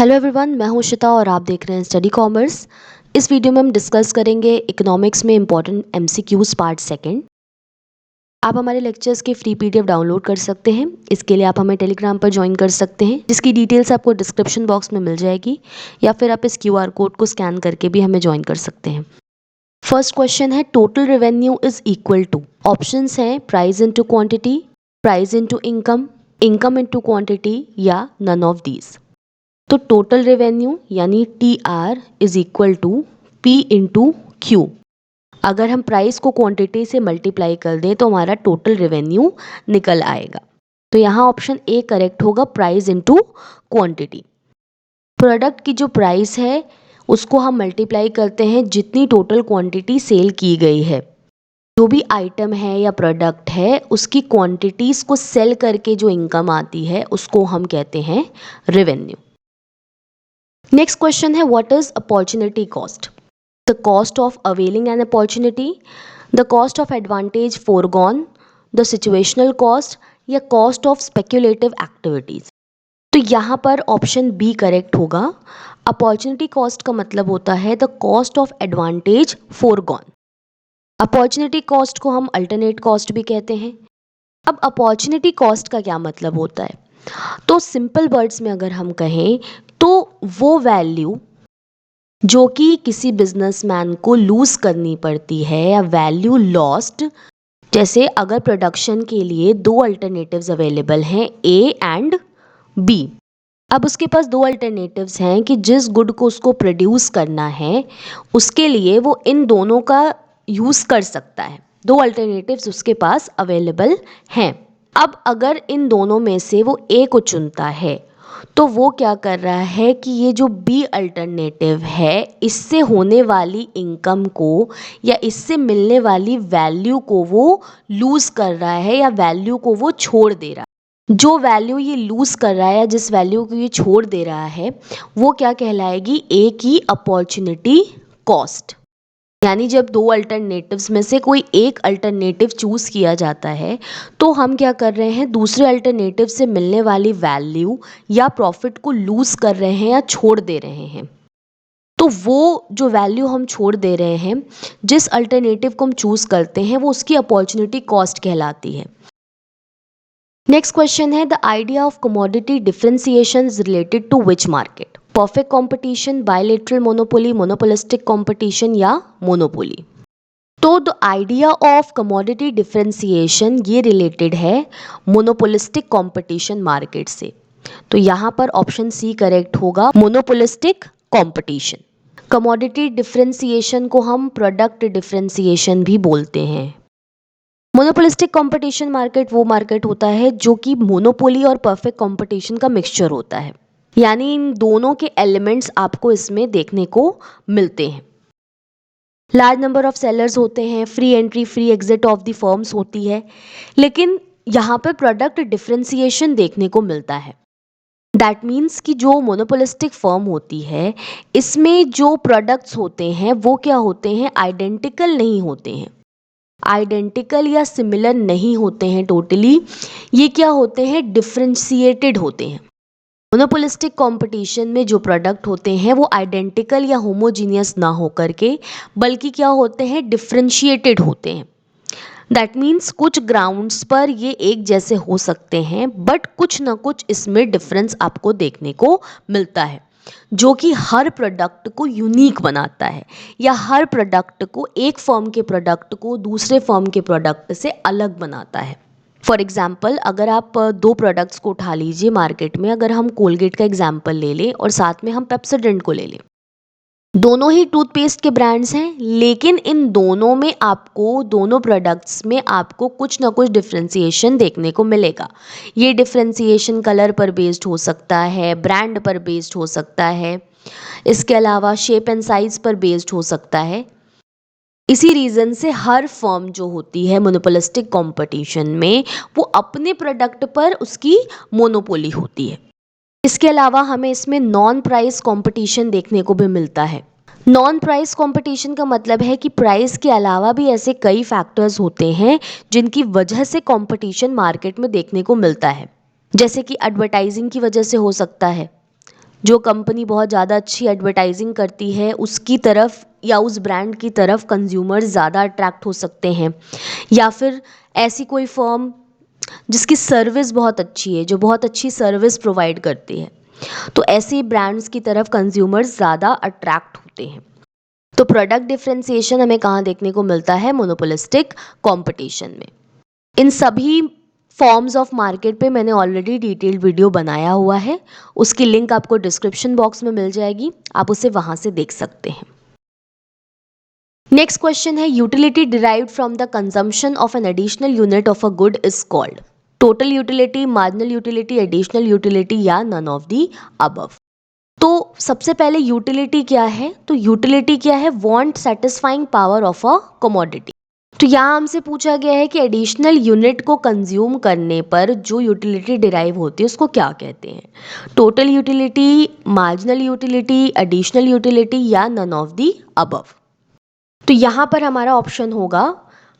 Hello everyone, मैं हूं शिता और आप देख रहे हैं स्टडी कॉमर्स। इस वीडियो में हम डिस्कस करेंगे इकोनॉमिक्स में इंपॉर्टेंट एमसीक्यूज पार्ट सेकंड। आप हमारे लेक्चर्स के फ्री पीडीएफ डाउनलोड कर सकते हैं। इसके लिए आप हमें टेलीग्राम पर ज्वाइन कर सकते हैं, जिसकी डिटेल्स आपको डिस्क्रिप्शन बॉक्स में मिल जाएगी, या फिर आप इस क्यूआर कोड को स्कैन करके भी हमें ज्वाइन कर सकते हैं। फर्स्ट क्वेश्चन है, total revenue is equal to. Options हैं price into quantity, price into income, income into quantity, या नन ऑफ दीज। तो टोटल रेवेन्यू यानी TR is equal to P into Q. अगर हम प्राइस को क्वांटिटी से multiply कर दें तो हमारा टोटल रेवेन्यू निकल आएगा। तो यहाँ ऑप्शन ए करेक्ट होगा, प्राइस इंटू क्वांटिटी। प्रोडक्ट की जो प्राइस है उसको हम मल्टीप्लाई करते हैं जितनी टोटल क्वांटिटी सेल की गई है। जो भी आइटम है या प्रोडक्ट है उसकी क्वांटिटीज को सेल करके जो इनकम आती है उसको हम कहते हैं रेवेन्यू। नेक्स्ट क्वेश्चन है, what is opportunity cost? The cost of availing an opportunity, the cost of advantage foregone, the situational cost, या कॉस्ट ऑफ स्पेक्यूलेटिव एक्टिविटीज। तो यहाँ पर ऑप्शन बी करेक्ट होगा। अपॉर्चुनिटी कॉस्ट का मतलब होता है the cost of advantage foregone. Opportunity cost को हम अल्टरनेट कॉस्ट भी कहते हैं। अब अपॉर्चुनिटी कॉस्ट का क्या मतलब होता है? तो सिंपल वर्ड्स में अगर हम कहें तो वो वैल्यू जो कि किसी बिजनेसमैन को लूज करनी पड़ती है, या वैल्यू लॉस्ट। जैसे अगर प्रोडक्शन के लिए दो अल्टरनेटिव्स अवेलेबल हैं, ए एंड बी। अब उसके पास दो अल्टरनेटिव्स हैं कि जिस गुड को उसको प्रोड्यूस करना है उसके लिए वो इन दोनों का यूज़ कर सकता है। दो अल्टरनेटिव्स उसके पास अवेलेबल हैं। अब अगर इन दोनों में से वो ए को चुनता है तो वो क्या कर रहा है कि ये जो बी अल्टरनेटिव है इससे होने वाली इनकम को या इससे मिलने वाली वैल्यू को वो लूज़ कर रहा है, या वैल्यू को वो छोड़ दे रहा है। जो वैल्यू ये लूज़ कर रहा है या जिस वैल्यू को ये छोड़ दे रहा है वो क्या कहलाएगी? ए की अपॉर्चुनिटी कॉस्ट। यानी जब दो अल्टरनेटिव्स में से कोई एक अल्टरनेटिव चूज़ किया जाता है तो हम क्या कर रहे हैं? दूसरे अल्टरनेटिव से मिलने वाली वैल्यू या प्रॉफिट को लूज़ कर रहे हैं या छोड़ दे रहे हैं। तो वो जो वैल्यू हम छोड़ दे रहे हैं, जिस अल्टरनेटिव को हम चूज़ करते हैं, वो उसकी अपॉर्चुनिटी कॉस्ट कहलाती है। नेक्स्ट क्वेश्चन है, the idea of commodity differentiation is related to which market? Perfect competition, bilateral monopoly, monopolistic competition, या मोनोपोली। तो the idea of commodity differentiation ये रिलेटेड है मोनोपोलिस्टिक कंपटीशन मार्केट से। तो यहाँ पर ऑप्शन सी करेक्ट होगा, मोनोपोलिस्टिक कंपटीशन। कमोडिटी डिफरेंशिएशन को हम प्रोडक्ट डिफरेंशिएशन भी बोलते हैं। मोनोपोलिस्टिक कंपटीशन मार्केट वो मार्केट होता है जो कि मोनोपोली और परफेक्ट कंपटीशन का मिक्सचर होता है, यानी इन दोनों के एलिमेंट्स आपको इसमें देखने को मिलते हैं। लार्ज नंबर ऑफ सेलर्स होते हैं, free entry free exit of the firms होती है, लेकिन यहाँ पर प्रोडक्ट डिफरेंशिएशन देखने को मिलता है। दैट मीन्स कि जो मोनोपोलिस्टिक फर्म होती है इसमें जो प्रोडक्ट्स होते हैं वो क्या होते हैं? आइडेंटिकल नहीं होते हैं, आइडेंटिकल या सिमिलर नहीं होते हैं टोटली। ये क्या होते हैं? डिफरेंशिएटेड होते हैं। मोनोपोलिस्टिक कंपटीशन में जो प्रोडक्ट होते हैं वो आइडेंटिकल या होमोजीनियस ना होकर के बल्कि क्या होते हैं? डिफरेंशिएटेड होते हैं। दैट मीन्स कुछ ग्राउंड्स पर ये एक जैसे हो सकते हैं बट कुछ ना कुछ इसमें डिफरेंस आपको देखने को मिलता है, जो कि हर प्रोडक्ट को यूनिक बनाता है, या हर प्रोडक्ट को, एक फर्म के प्रोडक्ट को दूसरे फर्म के प्रोडक्ट से अलग बनाता है। फॉर एग्जाम्पल, अगर आप दो प्रोडक्ट्स को उठा लीजिए मार्केट में, अगर हम कोलगेट का एग्जाम्पल ले लें और साथ में हम पेप्सोडेंट को ले लें, दोनों ही टूथपेस्ट के ब्रांड्स हैं, लेकिन इन दोनों में आपको, दोनों प्रोडक्ट्स में आपको कुछ ना कुछ डिफरेंशिएशन देखने को मिलेगा। ये डिफरेंशिएशन कलर पर बेस्ड हो सकता है, ब्रांड पर बेस्ड हो सकता है, इसके अलावा शेप एंड साइज पर बेस्ड हो सकता है। इसी रीज़न से हर फर्म जो होती है मोनोपोलिस्टिक कंपटीशन में वो अपने प्रोडक्ट पर उसकी मोनोपोली होती है। इसके अलावा हमें इसमें नॉन प्राइस कंपटीशन देखने को भी मिलता है। नॉन प्राइस कंपटीशन का मतलब है कि प्राइस के अलावा भी ऐसे कई फैक्टर्स होते हैं जिनकी वजह से कंपटीशन मार्केट में देखने को मिलता है। जैसे कि एडवर्टाइजिंग की वजह से हो सकता है, जो कंपनी बहुत ज़्यादा अच्छी एडवर्टाइजिंग करती है उसकी तरफ या उस ब्रांड की तरफ कंज्यूमर्स ज़्यादा अट्रैक्ट हो सकते हैं, या फिर ऐसी कोई फर्म जिसकी सर्विस बहुत अच्छी है, जो बहुत अच्छी सर्विस प्रोवाइड करती है, तो ऐसी ब्रांड्स की तरफ कंज्यूमर्स ज़्यादा अट्रैक्ट होते हैं। तो प्रोडक्ट डिफरेंशिएशन हमें कहाँ देखने को मिलता है? मोनोपोलिस्टिक कंपटीशन में। इन सभी फॉर्म्स ऑफ मार्केट पे मैंने ऑलरेडी डिटेल्ड वीडियो बनाया हुआ है, उसकी लिंक आपको डिस्क्रिप्शन बॉक्स में मिल जाएगी, आप उसे वहाँ से देख सकते हैं। नेक्स्ट क्वेश्चन है, utility derived from the consumption of an additional unit of a good is called? Total utility, marginal utility, additional utility या नन ऑफ दी अबव? तो सबसे पहले यूटिलिटी क्या है? तो यूटिलिटी क्या है? Want satisfying power of a commodity. तो यहाँ हमसे पूछा गया है कि एडिशनल यूनिट को कंज्यूम करने पर जो यूटिलिटी डिराइव होती है उसको क्या कहते हैं? Total utility, marginal utility, additional utility या नन ऑफ दी अबव? तो यहाँ पर हमारा ऑप्शन होगा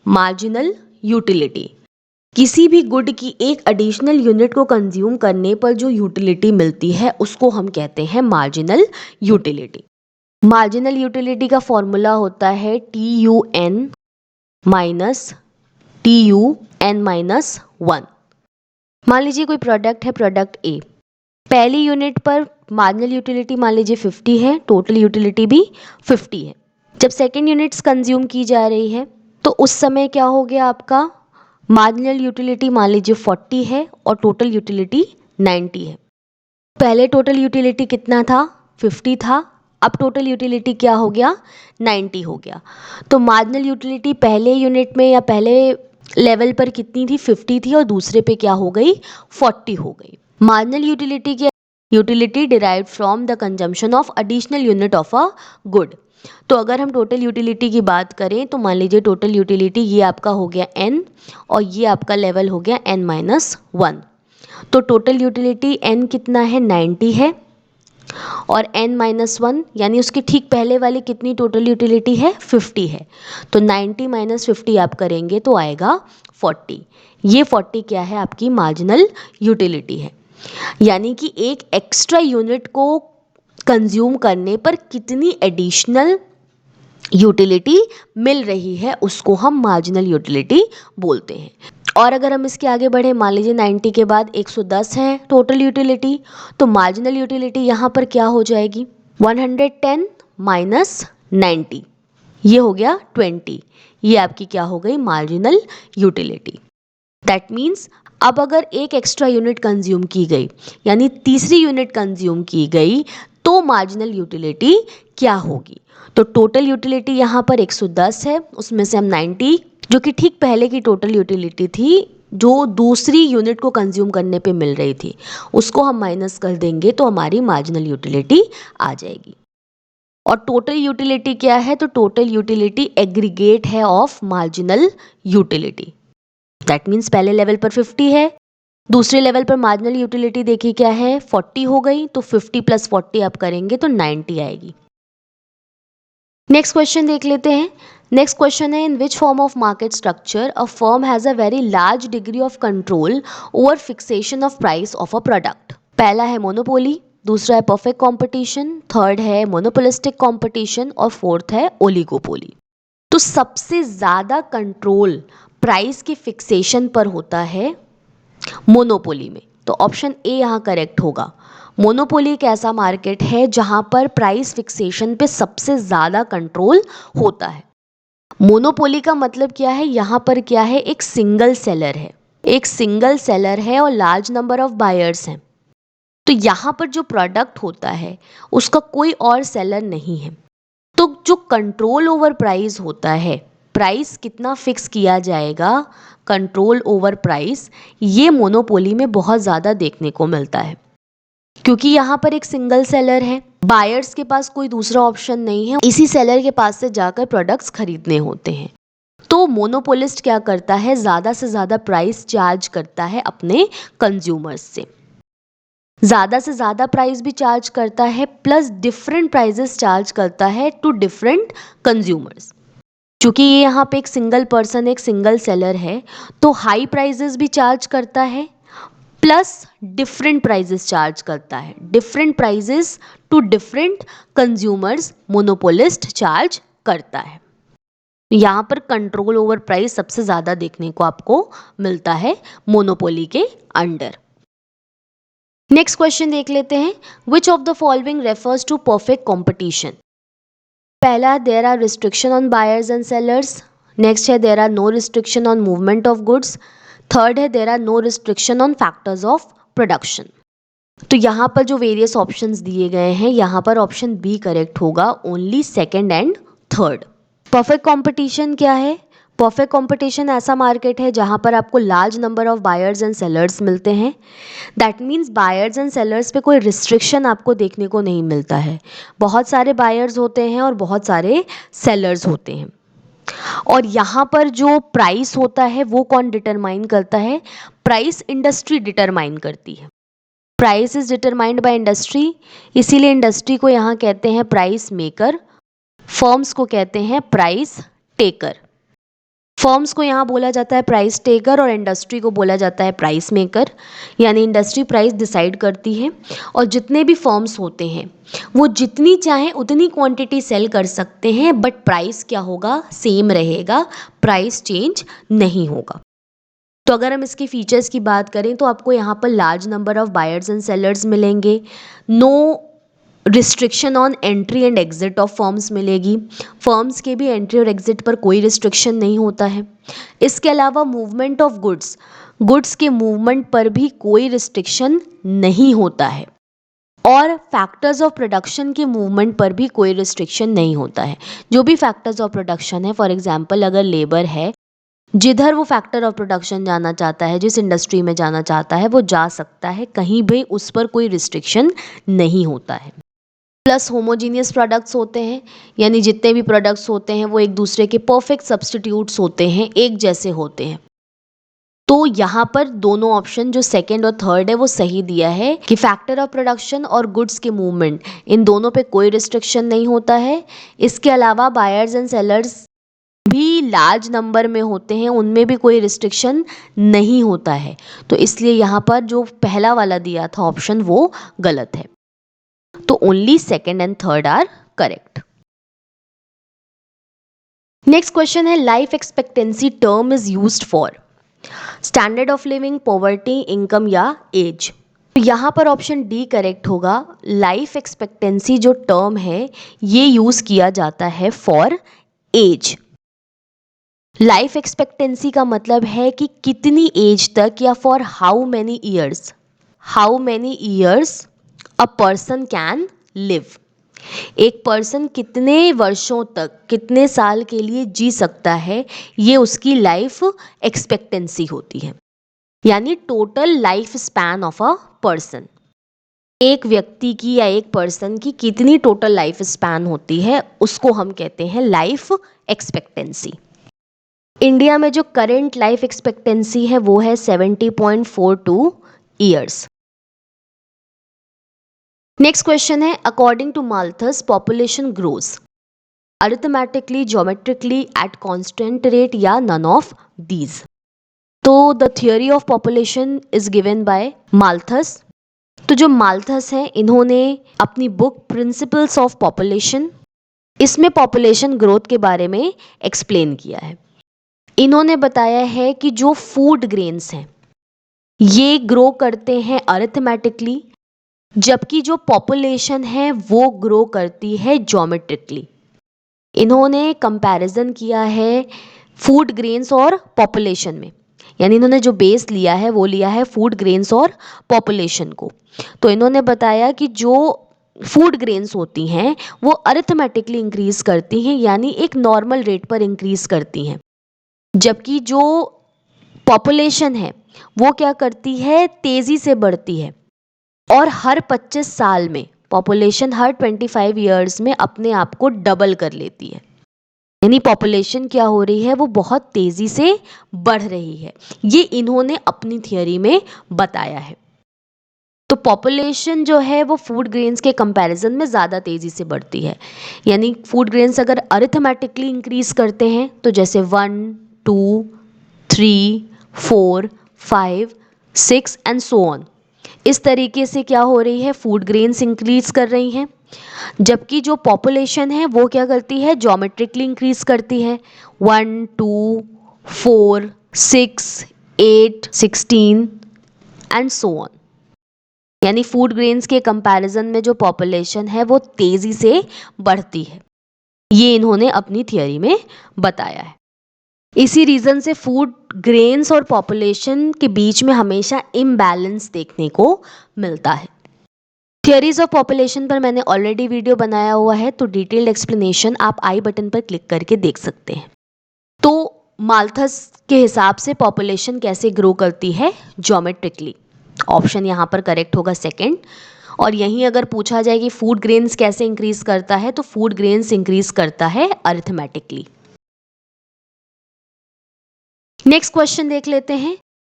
मार्जिनल यूटिलिटी। किसी भी गुड की एक एडिशनल यूनिट को कंज्यूम करने पर जो यूटिलिटी मिलती है उसको हम कहते हैं मार्जिनल यूटिलिटी। मार्जिनल यूटिलिटी का फॉर्मूला होता है TUN माइनस TUN-1। मान लीजिए कोई प्रोडक्ट है, प्रोडक्ट ए, पहली यूनिट पर मार्जिनल यूटिलिटी मान लीजिए 50 है, टोटल यूटिलिटी भी 50 है। जब सेकेंड यूनिट्स कंज्यूम की जा रही है तो उस समय क्या हो गया? आपका मार्जिनल यूटिलिटी मान लीजिए 40 है और टोटल यूटिलिटी 90 है। पहले टोटल यूटिलिटी कितना था? 50 था। अब टोटल यूटिलिटी क्या हो गया? 90 हो गया। तो मार्जिनल यूटिलिटी पहले यूनिट में या पहले लेवल पर कितनी थी? 50 थी और दूसरे पे क्या हो गई? 40 हो गई। मार्जिनल यूटिलिटी क्या? Utility derived from the consumption of additional unit of a good. तो अगर हम टोटल यूटिलिटी की बात करें तो मान लीजिए टोटल यूटिलिटी ये आपका हो गया n और ये आपका लेवल हो गया n-1। तो टोटल यूटिलिटी n कितना है? 90 है और n-1 यानी उसकी ठीक पहले वाली कितनी टोटल यूटिलिटी है? 50 है। तो 90 - 50 आप करेंगे तो आएगा 40। ये 40 क्या है? आपकी मार्जिनल यूटिलिटी है। यानी कि एक एक्स्ट्रा यूनिट को कंज्यूम करने पर कितनी एडिशनल यूटिलिटी मिल रही है उसको हम मार्जिनल यूटिलिटी बोलते हैं। और अगर हम इसके आगे बढ़े, मान लीजिए 90 के बाद 110 है टोटल यूटिलिटी, तो मार्जिनल यूटिलिटी यहाँ पर क्या हो जाएगी? 110 माइनस 90, ये हो गया 20। ये आपकी क्या हो गई? Marginal utility. दैट मीन्स अब अगर एक एक्स्ट्रा यूनिट कंज्यूम की गई यानी तीसरी यूनिट कंज्यूम की गई तो मार्जिनल यूटिलिटी क्या होगी? तो टोटल यूटिलिटी यहाँ पर 110 है, उसमें से हम 90 जो कि ठीक पहले की टोटल यूटिलिटी थी जो दूसरी यूनिट को कंज्यूम करने पे मिल रही थी, उसको हम माइनस कर देंगे तो हमारी मार्जिनल यूटिलिटी आ जाएगी। और टोटल यूटिलिटी क्या है? तो टोटल यूटिलिटी एग्रीगेट है of marginal utility. That means पहले लेवल पर 50 है, दूसरे लेवल पर मार्जिनल यूटिलिटी देखिए क्या है? 40 हो गई, तो 50 + 40 आप करेंगे तो 90 आएगी। नेक्स्ट क्वेश्चन देख लेते हैं। नेक्स्ट क्वेश्चन है, in which form of market structure a firm has a very large degree of control over fixation of price of a product? पहला है मोनोपोली, दूसरा है परफेक्ट कॉम्पिटिशन, थर्ड है मोनोपोलिस्टिक कॉम्पिटिशन और फोर्थ है oligopoly. तो सबसे ज़्यादा कंट्रोल प्राइस की फिक्सेशन पर होता है मोनोपोली में, तो ऑप्शन ए यहाँ करेक्ट होगा। मोनोपोली एक ऐसा मार्केट है जहाँ पर प्राइस फिक्सेशन पे सबसे ज़्यादा कंट्रोल होता है। मोनोपोली का मतलब क्या है? यहाँ पर क्या है? एक सिंगल सेलर है, एक सिंगल सेलर है और लार्ज नंबर ऑफ बायर्स हैं। तो यहाँ पर जो प्रोडक्ट होता है उसका कोई और सेलर नहीं है। तो जो कंट्रोल ओवर प्राइस होता है, प्राइस कितना फिक्स किया जाएगा, कंट्रोल ओवर प्राइस, ये मोनोपोली में बहुत ज़्यादा देखने को मिलता है क्योंकि यहाँ पर एक सिंगल सेलर है, बायर्स के पास कोई दूसरा ऑप्शन नहीं है, इसी सेलर के पास से जाकर प्रोडक्ट्स खरीदने होते हैं। तो मोनोपोलिस्ट क्या करता है? ज़्यादा से ज़्यादा प्राइस चार्ज करता है अपने कंज्यूमर्स से, ज़्यादा से ज़्यादा प्राइस भी चार्ज करता है प्लस डिफरेंट प्राइजेस चार्ज करता है टू डिफरेंट कंज्यूमर्स। क्योंकि ये यहाँ पे एक सिंगल पर्सन, एक सिंगल सेलर है, तो हाई प्राइजेस भी चार्ज करता है प्लस डिफरेंट प्राइजेस चार्ज करता है, different prices to different consumers monopolist charge करता है। यहाँ पर कंट्रोल ओवर प्राइस सबसे ज़्यादा देखने को आपको मिलता है मोनोपोली के अंडर। नेक्स्ट क्वेश्चन देख लेते हैं, which of the following refers to perfect competition. पहला, there are restriction on buyers and sellers. Next है, there are no restriction on movement of goods. Third है, there are no restriction on factors of production. तो यहाँ पर जो various options दिए गए हैं, यहाँ पर ऑप्शन बी करेक्ट होगा, only second and third. Perfect competition क्या है? परफेक्ट कंपटीशन ऐसा मार्केट है जहाँ पर आपको large number of buyers and sellers मिलते हैं। That means buyers and sellers पे कोई रिस्ट्रिक्शन आपको देखने को नहीं मिलता है। बहुत सारे बायर्स होते हैं और बहुत सारे सेलर्स होते हैं। और यहाँ पर जो प्राइस होता है वो कौन डिटरमाइन करता है? प्राइस इंडस्ट्री डिटरमाइन करती है। Price is determined by industry, इसीलिए इंडस्ट्री को यहाँ कहते हैं प्राइस मेकर, फर्म्स को कहते हैं प्राइस टेकर। फर्म्स को यहाँ बोला जाता है प्राइस टेकर और इंडस्ट्री को बोला जाता है प्राइस मेकर। यानी इंडस्ट्री प्राइस डिसाइड करती है और जितने भी फर्म्स होते हैं वो जितनी चाहें उतनी क्वांटिटी सेल कर सकते हैं, बट प्राइस क्या होगा? सेम रहेगा, प्राइस चेंज नहीं होगा। तो अगर हम इसके फीचर्स की बात करें तो आपको यहाँ पर large number of buyers and sellers मिलेंगे, no restriction on entry and exit of firms मिलेगी, फर्म्स के भी एंट्री और एग्जिट पर कोई रिस्ट्रिक्शन नहीं होता है। इसके अलावा मूवमेंट ऑफ गुड्स, गुड्स के मूवमेंट पर भी कोई रिस्ट्रिक्शन नहीं होता है, और फैक्टर्स ऑफ प्रोडक्शन के मूवमेंट पर भी कोई रिस्ट्रिक्शन नहीं होता है। जो भी फैक्टर्स ऑफ प्रोडक्शन है, फॉर एग्जांपल अगर लेबर है, जिधर वो फैक्टर ऑफ प्रोडक्शन जाना चाहता है, जिस इंडस्ट्री में जाना चाहता है वो जा सकता है, कहीं भी उस पर कोई रिस्ट्रिक्शन नहीं होता है। प्लस होमोजीनियस प्रोडक्ट्स होते हैं, यानी जितने भी प्रोडक्ट्स होते हैं वो एक दूसरे के परफेक्ट सब्स्टिट्यूट्स होते हैं, एक जैसे होते हैं। तो यहाँ पर दोनों ऑप्शन जो सेकेंड और थर्ड है वो सही दिया है कि फैक्टर ऑफ प्रोडक्शन और गुड्स के मूवमेंट, इन दोनों पे कोई रिस्ट्रिक्शन नहीं होता है। इसके अलावा बायर्स एंड सेलर्स भी लार्ज नंबर में होते हैं, उनमें भी कोई रिस्ट्रिक्शन नहीं होता है। तो इसलिए यहाँ पर जो पहला वाला दिया था ऑप्शन वो गलत है। तो only second and third are correct. Next question है, life expectancy term is used for standard of living, poverty, income या एज। तो यहाँ पर ऑप्शन डी करेक्ट होगा। लाइफ एक्सपेक्टेंसी जो टर्म है ये यूज किया जाता है फॉर एज। लाइफ एक्सपेक्टेंसी का मतलब है कि कितनी एज तक या for how many years a person can live. एक पर्सन कितने वर्षों तक, कितने साल के लिए जी सकता है, ये उसकी लाइफ एक्सपेक्टेंसी होती है, यानी total life span of a person. एक व्यक्ति की या एक पर्सन की कितनी टोटल लाइफ स्पैन होती है उसको हम कहते हैं लाइफ एक्सपेक्टेंसी। इंडिया में जो करंट लाइफ एक्सपेक्टेंसी है वो है 70.42 ईयर्स। नेक्स्ट क्वेश्चन है, according to Malthus population grows arithmetically, geometrically, at constant rate या नन ऑफ दीज। तो the theory of population is given by Malthus. तो जो माल्थस हैं इन्होंने अपनी बुक प्रिंसिपल्स ऑफ पॉपुलेशन, इसमें पॉपुलेशन ग्रोथ के बारे में एक्सप्लेन किया है। इन्होंने बताया है कि जो फूड ग्रेन्स हैं ये ग्रो करते हैं अरिथमेटिकली, जबकि जो पॉपुलेशन है वो ग्रो करती है ज्योमेट्रिकली। इन्होंने कंपैरिजन किया है फूड ग्रेन्स और पॉपुलेशन में, यानी इन्होंने जो बेस लिया है वो लिया है फूड ग्रेन्स और पॉपुलेशन को। तो इन्होंने बताया कि जो फूड ग्रेन्स होती हैं वो अरिथमेटिकली इंक्रीज करती हैं, यानी एक नॉर्मल रेट पर इंक्रीज करती हैं, जबकि जो पॉपुलेशन है वो क्या करती है, तेज़ी से बढ़ती है, और हर 25 साल में पॉपुलेशन हर 25 ईयर्स में अपने आप को डबल कर लेती है। यानी पॉपुलेशन क्या हो रही है, वो बहुत तेज़ी से बढ़ रही है। ये इन्होंने अपनी थियोरी में बताया है। तो पॉपुलेशन जो है वो फूड ग्रेन्स के कंपैरिजन में ज़्यादा तेज़ी से बढ़ती है। यानी फूड ग्रेन्स अगर अरिथमेटिकली इंक्रीज करते हैं तो जैसे 1, 2, 3, 4, 5, 6 एंड सो ऑन। इस तरीके से क्या हो रही है, फूड ग्रेन्स इंक्रीज कर रही हैं, जबकि जो पॉपुलेशन है वो क्या करती है, ज्योमेट्रिकली इंक्रीज करती है। 1 2 4 6 8 16 एंड सो ऑन। यानी फूड ग्रेन्स के कंपैरिजन में जो पॉपुलेशन है वो तेजी से बढ़ती है, ये इन्होंने अपनी थियोरी में बताया है। इसी रीजन से फूड ग्रेन्स और पॉपुलेशन के बीच में हमेशा इम्बैलेंस देखने को मिलता है। थियरीज ऑफ पॉपुलेशन पर मैंने ऑलरेडी वीडियो बनाया हुआ है, तो डिटेल्ड एक्सप्लेनेशन आप आई बटन पर क्लिक करके देख सकते हैं। तो माल्थस के हिसाब से पॉपुलेशन कैसे ग्रो करती है, ज्योमेट्रिकली। ऑप्शन यहाँ पर करेक्ट होगा सेकंड। और यहीं अगर पूछा जाए कि फूड ग्रेन्स कैसे इंक्रीज करता है, तो फूड ग्रेन्स इंक्रीज करता है अरिथमेटिकली। नेक्स्ट क्वेश्चन देख लेते हैं।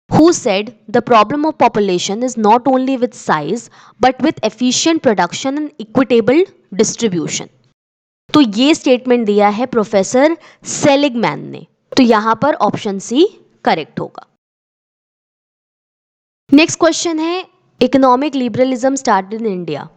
Who said the problem of population is not only with size but with efficient production and equitable distribution? तो ये स्टेटमेंट दिया है प्रोफेसर सेलिगमैन ने, तो यहां पर ऑप्शन सी करेक्ट होगा। नेक्स्ट क्वेश्चन है, economic liberalism started in India.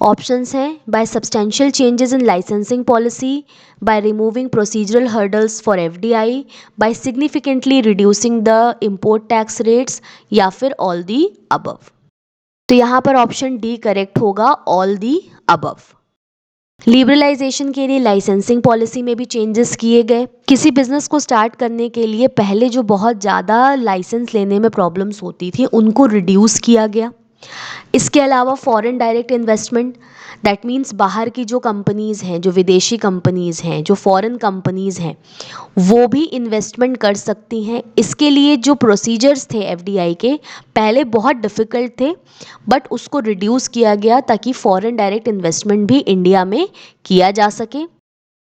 Options हैं, by substantial changes in licensing policy, by removing procedural hurdles for FDI, by significantly reducing the import tax rates, या फिर all the above. तो यहाँ पर option D correct होगा, all the above. Liberalisation के लिए licensing policy में भी चेंजेस किए गए। किसी बिजनेस को स्टार्ट करने के लिए पहले जो बहुत ज़्यादा लाइसेंस लेने में प्रॉब्लम्स होती थी उनको रिड्यूस किया गया। इसके अलावा foreign direct investment, that means बाहर की जो कंपनीज़ हैं, जो विदेशी कंपनीज़ हैं, जो फॉरेन कंपनीज़ हैं, वो भी इन्वेस्टमेंट कर सकती हैं। इसके लिए जो प्रोसीजर्स थे एफडीआई के पहले बहुत डिफ़िकल्ट थे, बट उसको रिड्यूस किया गया ताकि फॉरेन डायरेक्ट इन्वेस्टमेंट भी इंडिया में किया जा सके।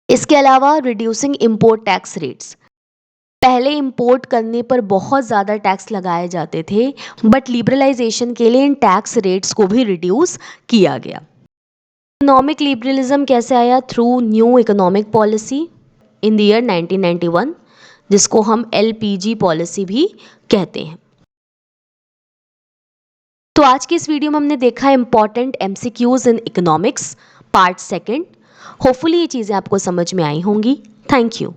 इसके अलावा रिड्यूसिंग इम्पोर्ट टैक्स रेट्स, पहले इंपोर्ट करने पर बहुत ज़्यादा टैक्स लगाए जाते थे, बट लिबरलाइजेशन के लिए इन टैक्स रेट्स को भी रिड्यूस किया गया। इकोनॉमिक लिबरलिज्म कैसे आया, through new economic policy in the year 1991, जिसको हम एलपीजी पॉलिसी भी कहते हैं। तो आज की इस वीडियो में हमने देखा important MCQs in economics part second. Hopefully ये चीज़ें आपको समझ में आई होंगी। Thank you.